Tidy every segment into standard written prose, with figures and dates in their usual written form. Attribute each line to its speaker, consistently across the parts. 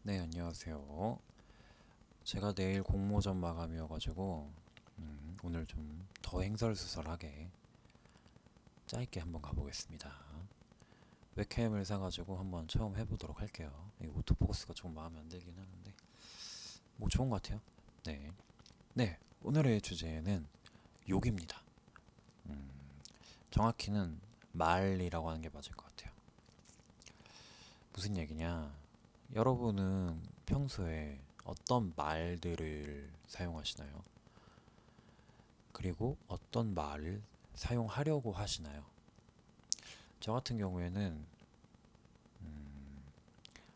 Speaker 1: 네, 안녕하세요. 제가 내일 공모전 마감이어가지고 오늘 좀 더 행설수설하게 짧게 한번 가보겠습니다. 웹캠을 사가지고 한번 처음 해보도록 할게요. 이 오토포커스가 조금 마음에 안 들긴 하는데 뭐 좋은 것 같아요. 네, 네, 오늘의 주제는 욕입니다. 음, 정확히는 말이라고 하는 게 맞을 것 같아요. 무슨 얘기냐? 여러분은 평소에 어떤 말들을 사용하시나요? 그리고 어떤 말을 사용하려고 하시나요? 저 같은 경우에는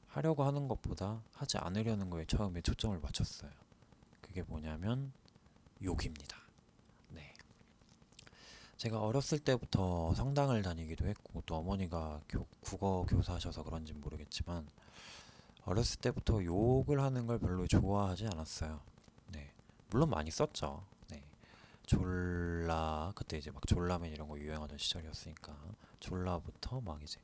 Speaker 1: 하려고 하는 것보다 하지 않으려는 거에 처음에 초점을 맞췄어요. 그게 뭐냐면 욕입니다. 네. 제가 어렸을 때부터 성당을 다니기도 했고 또 어머니가 국어 교사셔서 그런지 모르겠지만 어렸을 때부터 욕을 하는 걸 별로 좋아하지 않았어요. 네. 물론 많이 썼죠. 네. 졸라 그때 이제 막 졸라맨 이런 거 유행하던 시절이었으니까 졸라부터 막 이제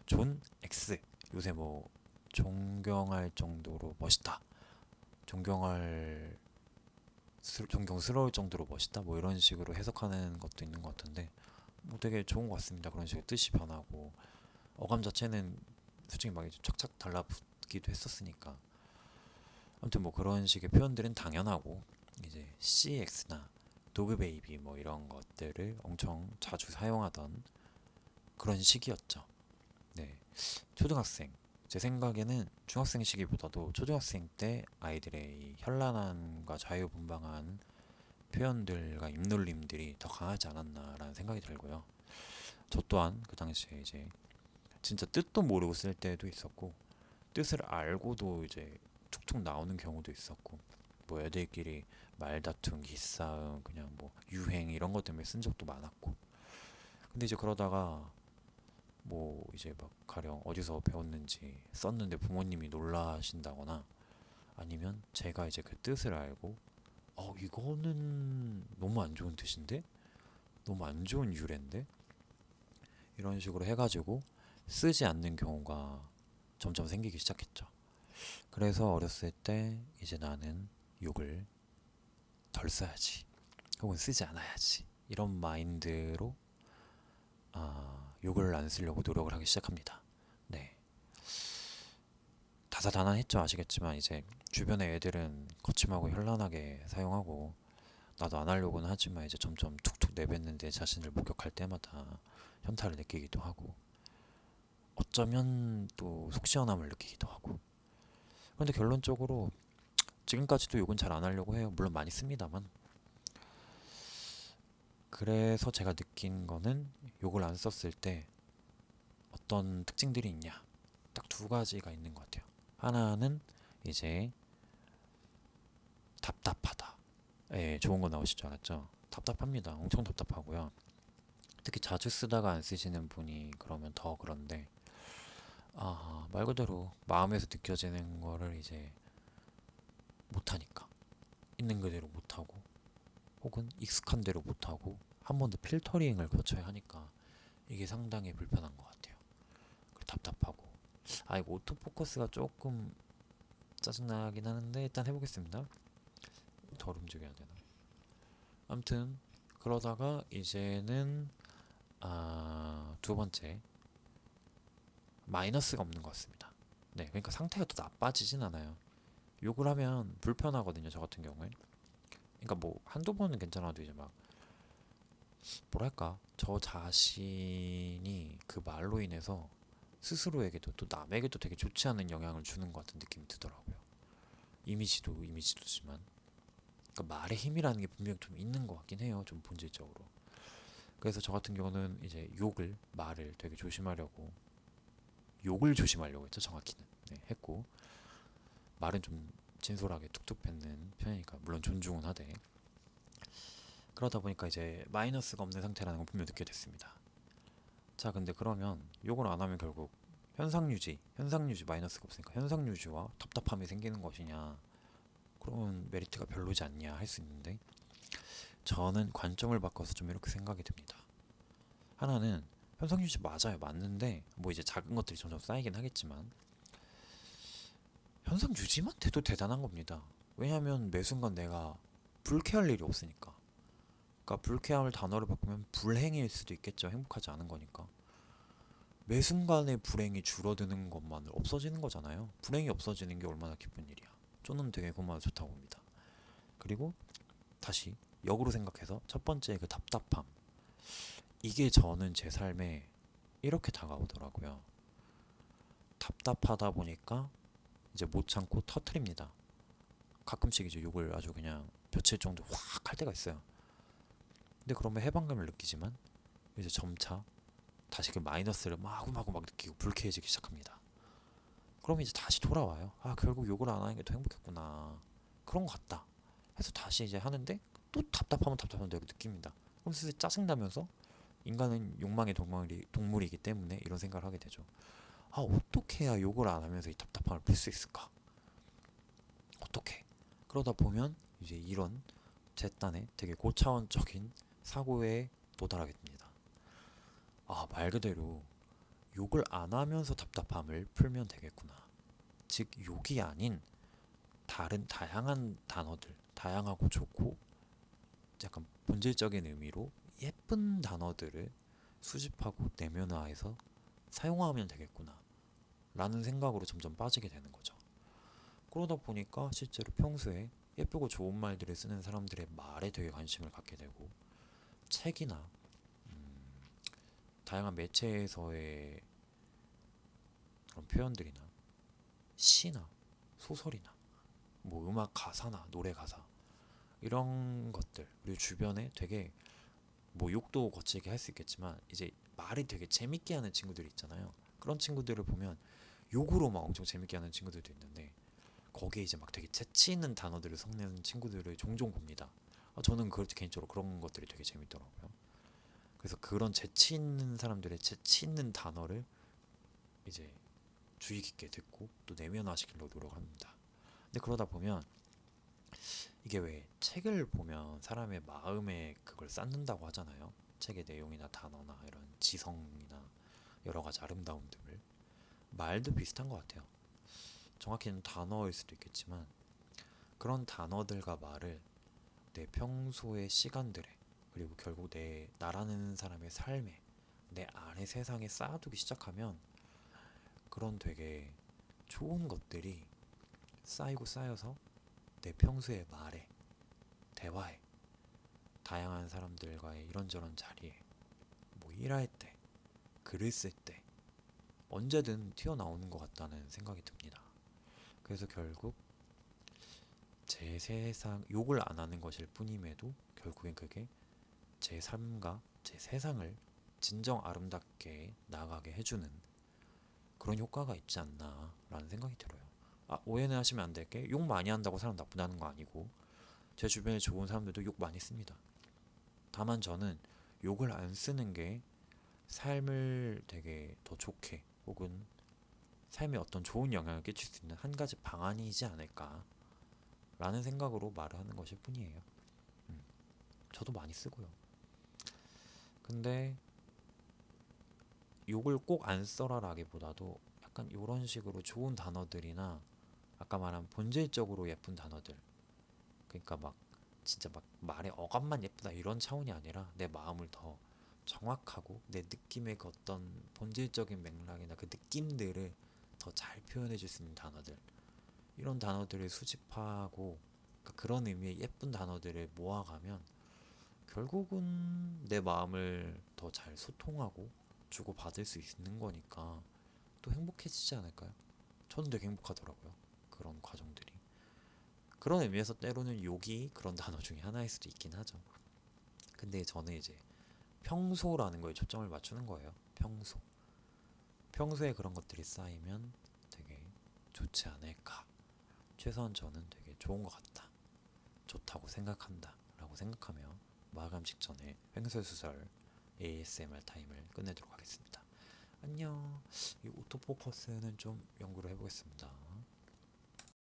Speaker 1: 존 X 요새 뭐 존경할 정도로 멋있다 존경스러울 정도로 멋있다 뭐 이런 식으로 해석하는 것도 있는 것 같은데 뭐 되게 좋은 것 같습니다. 그런 식으로 뜻이 변하고 어감 자체는 솔직히 막 이제 착착 달라붙기도 했었으니까 아무튼 뭐 그런 식의 표현들은 당연하고 이제 CX나 도그 베이비 뭐 이런 것들을 엄청 자주 사용하던 그런 시기였죠. 네. 초등학생. 제 생각에는 중학생 시기보다도 초등학생 때 아이들의 이 현란함과 자유분방한 표현들과 입놀림들이 더 강하지 않았나라는 생각이 들고요. 저 또한 그 당시에 이제 진짜 뜻도 모르고 쓸 때도 있었고 뜻을 알고도 이제 툭툭 나오는 경우도 있었고 뭐 애들끼리 말다툼, 기싸움, 그냥 뭐 유행 이런 것 때문에 쓴 적도 많았고 근데 이제 그러다가 뭐 이제 막 가령 어디서 배웠는지 썼는데 부모님이 놀라신다거나 아니면 제가 이제 그 뜻을 알고 이거는 너무 안 좋은 뜻인데 너무 안 좋은 유래인데 이런 식으로 해가지고 쓰지 않는 경우가 점점 생기기 시작했죠. 그래서 어렸을 때 이제 나는 욕을 덜 써야지 혹은 쓰지 않아야지 이런 마인드로 욕을 안 쓰려고 노력을 하기 시작합니다. 네. 다사다난했죠. 아시겠지만 이제 주변의 애들은 거침하고 현란하게 사용하고 나도 안 하려고는 하지만 이제 점점 툭툭 내뱉는 내 자신을 목격할 때마다 현타를 느끼기도 하고 어쩌면 또 속 시원함을 느끼기도 하고 그런데 결론적으로 지금까지도 욕은 잘 안 하려고 해요. 물론 많이 씁니다만 그래서 제가 느낀 거는 욕을 안 썼을 때 어떤 특징들이 있냐 딱 두 가지가 있는 것 같아요. 하나는 이제 답답하다. 예, 좋은 거 나오실 줄 알았죠? 답답합니다. 엄청 답답하고요. 특히 자주 쓰다가 안 쓰시는 분이 그러면 더 그런데 말 그대로 마음에서 느껴지는 거를 이제 못하니까 있는 그대로 못하고 혹은 익숙한 대로 못하고 한 번 더 필터링을 거쳐야 하니까 이게 상당히 불편한 것 같아요. 그리고 답답하고 이거 오토포커스가 조금 짜증나긴 하는데 일단 해보겠습니다. 덜 움직여야 되나? 아무튼 그러다가 이제는 두 번째 마이너스가 없는 것 같습니다. 네, 그러니까 상태가 더 나빠지진 않아요. 욕을 하면 불편하거든요, 저 같은 경우엔. 그러니까 뭐 한두 번은 괜찮아도 이제 막 뭐랄까 저 자신이 그 말로 인해서 스스로에게도 또 남에게도 되게 좋지 않은 영향을 주는 것 같은 느낌이 드더라고요. 이미지도 이미지도지만 그러니까 말의 힘이라는 게 분명 좀 있는 것 같긴 해요, 좀 본질적으로. 그래서 저 같은 경우는 이제 말을 되게 조심하려고 욕을 조심하려고 했죠, 정확히는. 네, 했고 말은 좀 진솔하게 툭툭 뱉는 편이니까 물론 존중은 하되 그러다 보니까 이제 마이너스가 없는 상태라는 걸 분명 느끼게 됐습니다. 자, 근데 그러면 욕을 안 하면 결국 현상 유지 마이너스가 없으니까 현상 유지와 답답함이 생기는 것이냐? 그러면 메리트가 별로지 않냐 할 수 있는데 저는 관점을 바꿔서 좀 이렇게 생각이 듭니다. 하나는 현상 유지 맞아요, 맞는데 뭐 이제 작은 것들이 점점 쌓이긴 하겠지만 현상 유지만 돼도 대단한 겁니다. 왜냐하면 매 순간 내가 불쾌할 일이 없으니까. 그러니까 불쾌함을 단어로 바꾸면 불행일 수도 있겠죠. 행복하지 않은 거니까. 매 순간의 불행이 줄어드는 것만으로 없어지는 거잖아요. 불행이 없어지는 게 얼마나 기쁜 일이야. 저는 되게 그만 좋다고 봅니다. 그리고 다시 역으로 생각해서 첫 번째 그 답답함. 이게 저는 제 삶에 이렇게 다가오더라고요. 답답하다 보니까 이제 못 참고 터트립니다. 가끔씩 이제 욕을 아주 그냥 며칠 정도 확 할 때가 있어요. 근데 그러면 해방감을 느끼지만 이제 점차 다시 그 마이너스를 마구마구 막 느끼고 불쾌해지기 시작합니다. 그럼 이제 다시 돌아와요. 아, 결국 욕을 안 하는 게 더 행복했구나. 그런 것 같다. 해서 다시 이제 하는데 또 답답하면 답답한 대로 느낍니다. 그럼 슬슬 짜증나면서 인간은 욕망의 동물이기 때문에 이런 생각을 하게 되죠. 아, 어떻게 해야 욕을 안 하면서 이 답답함을 풀 수 있을까? 어떻게? 그러다 보면 이제 이런 제 딴에 되게 고차원적인 사고에 도달하게 됩니다. 아, 말 그대로 욕을 안 하면서 답답함을 풀면 되겠구나. 즉, 욕이 아닌 다른 다양한 단어들, 다양하고 좋고 약간 본질적인 의미로 예쁜 단어들을 수집하고 내면화해서 사용하면 되겠구나. 라는 생각으로 점점 빠지게 되는 거죠. 그러다 보니까 실제로 평소에 예쁘고 좋은 말들을 쓰는 사람들의 말에 되게 관심을 갖게 되고 책이나 다양한 매체에서의 그런 표현들이나 시나 소설이나 뭐 음악 가사나 노래 가사 이런 것들 그리고 주변에 되게 뭐 욕도 거칠게 할 수 있겠지만 이제 말이 되게 재밌게 하는 친구들이 있잖아요. 그런 친구들을 보면 욕으로 막 엄청 재밌게 하는 친구들도 있는데 거기에 이제 막 되게 재치 있는 단어들을 섞는 친구들을 종종 봅니다. 저는 개인적으로 그런 것들이 되게 재밌더라고요. 그래서 그런 재치 있는 사람들의 재치 있는 단어를 이제 주의 깊게 듣고 또 내면화시키려고 노력합니다. 근데 그러다 보면 이게 왜 책을 보면 사람의 마음에 그걸 쌓는다고 하잖아요. 책의 내용이나 단어나 이런 지성이나 여러 가지 아름다움들을 말도 비슷한 것 같아요. 정확히는 단어일 수도 있겠지만 그런 단어들과 말을 내 평소의 시간들에 그리고 결국 나라는 사람의 삶에 내 안의 세상에 쌓아두기 시작하면 그런 되게 좋은 것들이 쌓이고 쌓여서 내 평소의 말에 대화에 다양한 사람들과의 이런저런 자리에 뭐 일할 때 글을 쓸 때 언제든 튀어나오는 것 같다는 생각이 듭니다. 그래서 결국 제 세상 욕을 안 하는 것일 뿐임에도 결국엔 그게 제 삶과 제 세상을 진정 아름답게 나아가게 해주는 그런 효과가 있지 않나라는 생각이 들어요. 아, 오해는 하시면 안 될 게 욕 많이 한다고 사람 나쁘다는 거 아니고 제 주변에 좋은 사람들도 욕 많이 씁니다. 다만 저는 욕을 안 쓰는 게 삶을 되게 더 좋게 혹은 삶에 어떤 좋은 영향을 끼칠 수 있는 한 가지 방안이지 않을까 라는 생각으로 말을 하는 것일 뿐이에요. 저도 많이 쓰고요. 근데 욕을 꼭 안 써라 라기보다도 약간 이런 식으로 좋은 단어들이나 아까 말한 본질적으로 예쁜 단어들 그러니까 막 진짜 막 말의 어감만 예쁘다 이런 차원이 아니라 내 마음을 더 정확하고 내 느낌의 그 어떤 본질적인 맥락이나 그 느낌들을 더 잘 표현해 줄 수 있는 단어들 이런 단어들을 수집하고 그러니까 그런 의미의 예쁜 단어들을 모아가면 결국은 내 마음을 더 잘 소통하고 주고받을 수 있는 거니까 또 행복해지지 않을까요? 저는 되게 행복하더라고요. 그런 과정들이. 그런 의미에서 때로는 욕이 그런 단어 중에 하나일 수도 있긴 하죠. 근데 저는 이제 평소라는 거에 초점을 맞추는 거예요. 평소. 평소에 그런 것들이 쌓이면 되게 좋지 않을까. 최소한 저는 되게 좋은 것 같다. 좋다고 생각한다. 라고 생각하며 마감 직전에 횡설수설 ASMR 타임을 끝내도록 하겠습니다. 안녕. 이 오토포커스는 좀 연구를 해보겠습니다.